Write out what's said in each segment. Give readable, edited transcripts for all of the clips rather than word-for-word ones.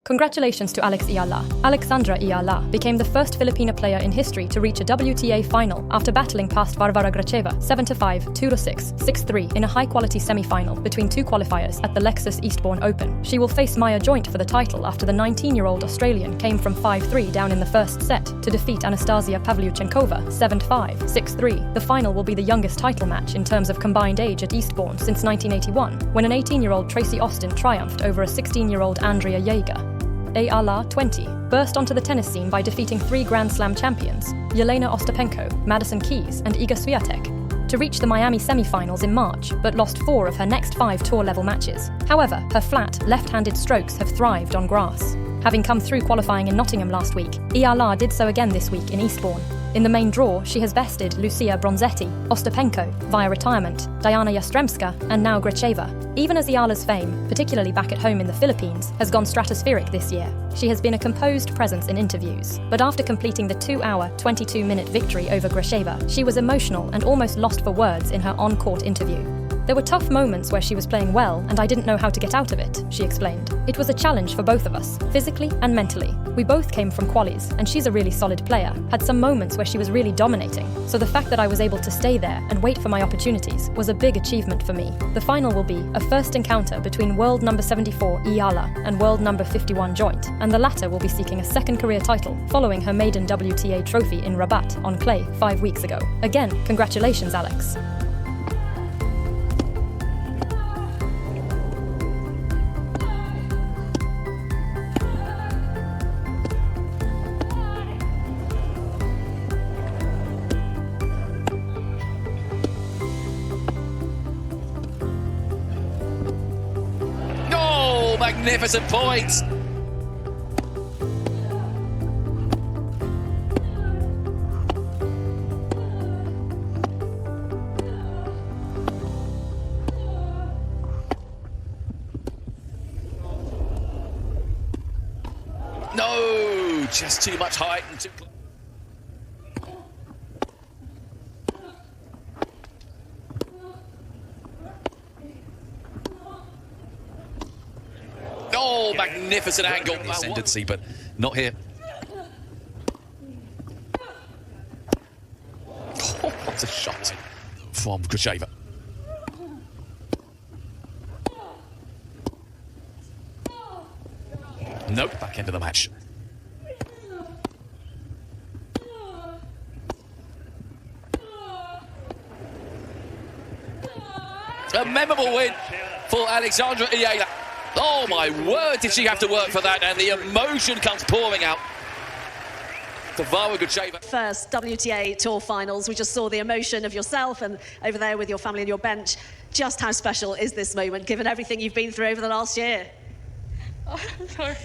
Congratulations to Eala. Alexandra Eala became the first Filipina player in history to reach a WTA final after battling past Varvara Gracheva 7-5, 2-6, 6-3 in a high-quality semi-final between two qualifiers at the Lexus Eastborne Open. She will face Maya Joint for the title after the 19-year-old Australian came from 5-3 down in the first set to defeat Anastasia Pavlyuchenkova 7-5, 6-3. The final will be the youngest title match in terms of combined age at Eastborne since 1981, when an 18-year-old Tracy Austin triumphed over a 16-year-old Andrea Jaeger. Eala, 20, burst onto the tennis scene by defeating three Grand Slam champions, Yelena Ostapenko, Madison Keys, and Iga Swiatek, to reach the Miami semi-finals in March, but lost 4 of her next 5 tour-level matches. However, her flat, left-handed strokes have thrived on grass. Having come through qualifying in Nottingham last week, Eala did so again this week in Eastbourne. In the main draw, she has bested Lucia Bronzetti, Ostapenko, via retirement, Diana Yastremska, and now Gracheva. Even as Eala's fame, particularly back at home in the Philippines, has gone stratospheric this year, she has been a composed presence in interviews. But after completing the 2-hour, 22-minute victory over Gracheva, she was emotional and almost lost for words in her on-court interview. There were tough moments where she was playing well and I didn't know how to get out of it, she explained. It was a challenge for both of us, physically and mentally. We both came from qualies, and she's a really solid player, had some moments where she was really dominating, so the fact that I was able to stay there and wait for my opportunities was a big achievement for me. The final will be a first encounter between world number 74 Eala and world number 51 Joint, and the latter will be seeking a second career title following her maiden WTA trophy in Rabat on clay 5 weeks ago. Again, congratulations, Alex. Magnificent points. No, just too much height and too close. Oh, magnificent angle. Ascendancy, but not here. Oh, what a shot from Gracheva. Nope, back end of the match. A memorable win for Alexandra Eala. Oh my word, did she have to work for that, and the emotion comes pouring out for Varvara Gracheva. First WTA Tour Finals, we just saw the emotion of yourself and over there with your family on your bench. Just how special is this moment, given everything you've been through over the last year? Oh, sorry.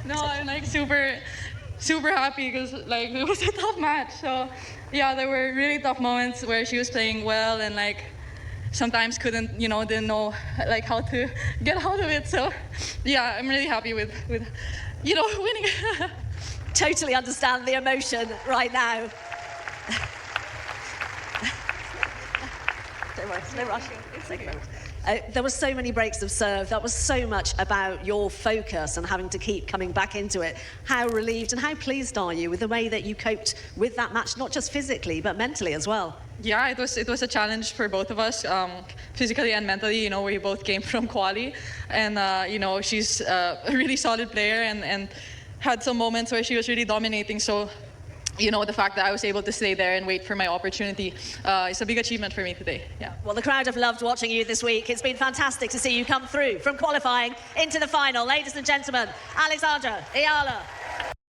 No, I'm like super happy because like it was a tough match. So yeah, there were really tough moments where she was playing well and like sometimes couldn't, didn't know like how to get out of it. So yeah, I'm really happy with winning. Totally understand the emotion right now. Don't worry, no rush. Take a moment. There were so many breaks of serve. That was so much about your focus and having to keep coming back into it. How relieved and how pleased are you with the way that you coped with that match, not just physically, but mentally as well? Yeah, it was a challenge for both of us, physically and mentally. We both came from quali, and she's a really solid player and had some moments where she was really dominating. So the fact that I was able to stay there and wait for my opportunity is a big achievement for me today. Yeah. Well, the crowd have loved watching you this week. It's been fantastic to see you come through from qualifying into the final. Ladies and gentlemen, Alexandra Eala.